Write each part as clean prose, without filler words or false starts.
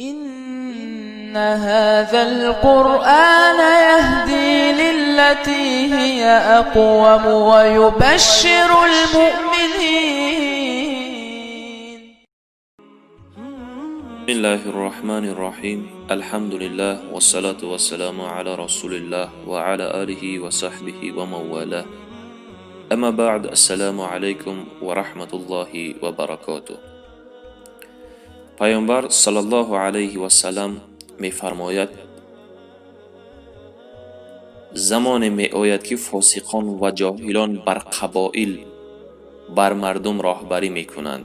إن هذا القرآن يهدي للتي هي أقوم ويبشر المؤمنين. بسم الله الرحمن الرحيم. الحمد لله والصلاة والسلام على رسول الله وعلى آله وصحبه ومن والاه. اما بعد، السلام عليكم ورحمة الله وبركاته. پیامبر صلی الله علیه و سلم می فرماید زمان می آید که فاسقان و جاهلان بر قبایل بر مردم راهبری می کنند.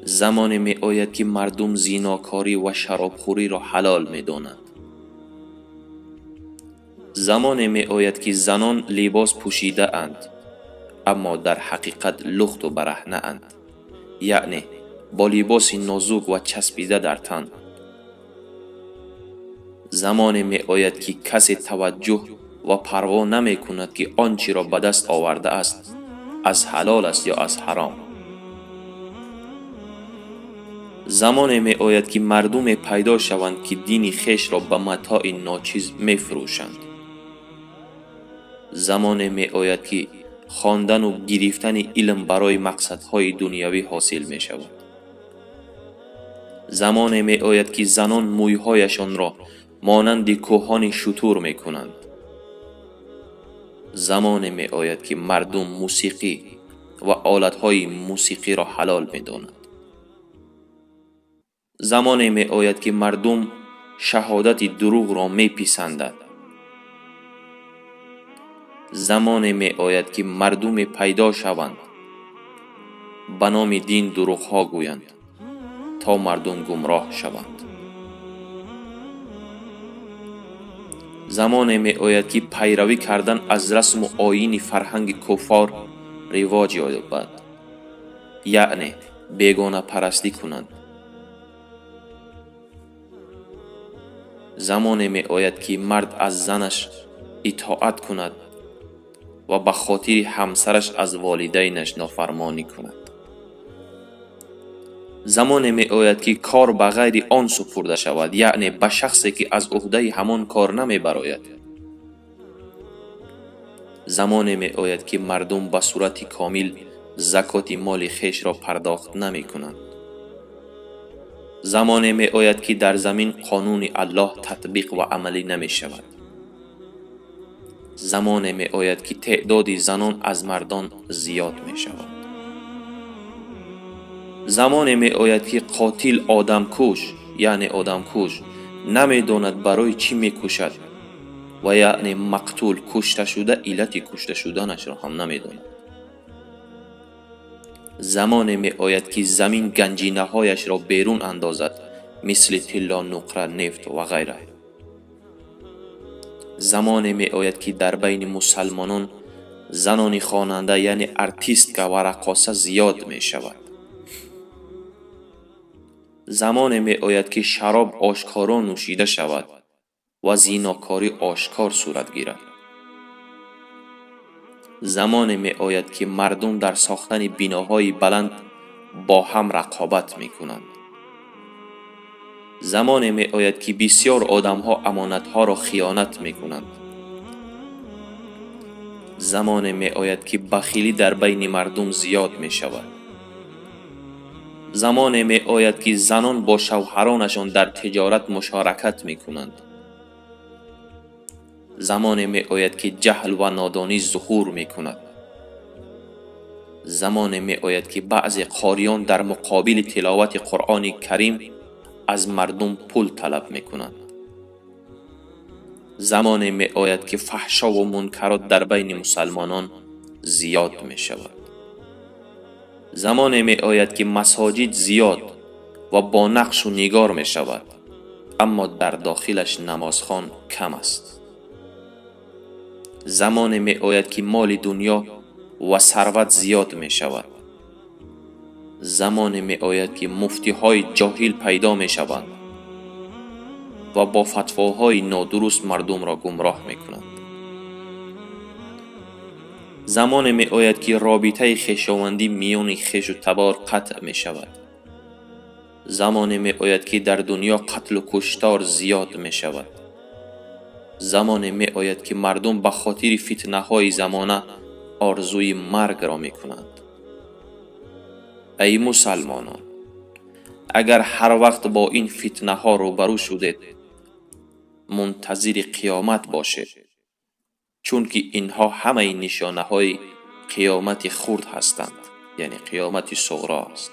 زمان می آید که مردم زیناکاری و شرابخوری را حلال می دانند. زمان می آید که زنان لباس پوشیده اند اما در حقیقت لخت و برهنه اند، یعنی با لباس نازک و چسبیده در تن. زمان می آید که کسی توجه و پروا نمی کند که آنچه را به دست آورده است از حلال است یا از حرام. زمان می آید که مردم پیدا شوند که دین خویش را به متاع ناچیز می فروشند. زمان می آید که خواندن و گرفتن علم برای مقصدهای دنیوی حاصل می شود. زمان می آید که زنان مویهایشان را مانند کوهان شتر می کنند. زمان می آید که مردم موسیقی و آلتهای موسیقی را حلال می دانند. زمان می آید که مردم شهادت دروغ را می پسندند. زمان می آید که مردم پیدا شوند به نام دین دروغ ها گویند تا مردم گمراه شوند. زمان می آید که پیروی کردن از رسم و آیین فرهنگ کفار رواج یابد، یعنی بیگانه پرستی کنند. زمان می آید که مرد از زنش اطاعت کند و به خاطر همسرش از والدینش نافرمانی کند. زمان می آید که کار به غیر آن سپرده شود، یعنی به شخصی که از عهده همان کار نمی براید. زمان می آید که مردم به صورت کامل زکات مال خویش را پرداخت نمی کنند. زمان می آید که در زمین قانون الله تطبیق و عملی نمی شود. زمان می آید که تعداد زنان از مردان زیاد می شود. زمان می آید که قاتل آدمکش، یعنی آدمکش، نمی داند برای چی می کشد و یعنی مقتول کشته شده علت کشته شدنش را هم نمی داند. زمان می آید که زمین گنجینه هایش را بیرون اندازد، مثل طلا، نقره، نفت و غیره. زمان می آید که در بین مسلمانان زنان خواننده یعنی ارتیست و رقاصه زیاد می شود. زمان می آید که شراب آشکارا نوشیده شود و زیناکاری آشکار صورت گیرد. زمان می آید که مردم در ساختن بناهای بلند با هم رقابت می کنند. زمان می آید که بسیار آدمها امانتها را خیانت می کنند. زمان می آید که بخیلی در بین مردم زیاد می شود. زمان می آید که زنان با شوهرانشان در تجارت مشارکت می کنند. زمان می آید که جهل و نادانی ظهور می کند. زمان می آید که بعضی قاریان در مقابل تلاوت قرآن کریم از مردم پول طلب می کنند. زمان می آید که فحشا و منکرات در بین مسلمانان زیاد می شود. زمان می آید که مساجد زیاد و با نقش و نگار می شود اما در داخلش نمازخوان کم است. زمان می آید که مال دنیا و ثروت زیاد می شود. زمان می آید که مفتی های جاهل پیدا می شوند و با فتواهای نادرست مردم را گمراه می کنند. زمان می آید که رابطه خویشاوندی میان خویش و تبار قطع می شود. زمانی می آید که در دنیا قتل و کشتار زیاد می شود. زمانی می آید که مردم به خاطر فتنه های زمانه آرزوی مرگ را می کنند. ای مسلمانان، اگر هر وقت با این فتنه ها روبرو شدید، منتظر قیامت باشید، چون که اینها همه نشانه های قیامت خرد هستند، یعنی قیامت صغرا است.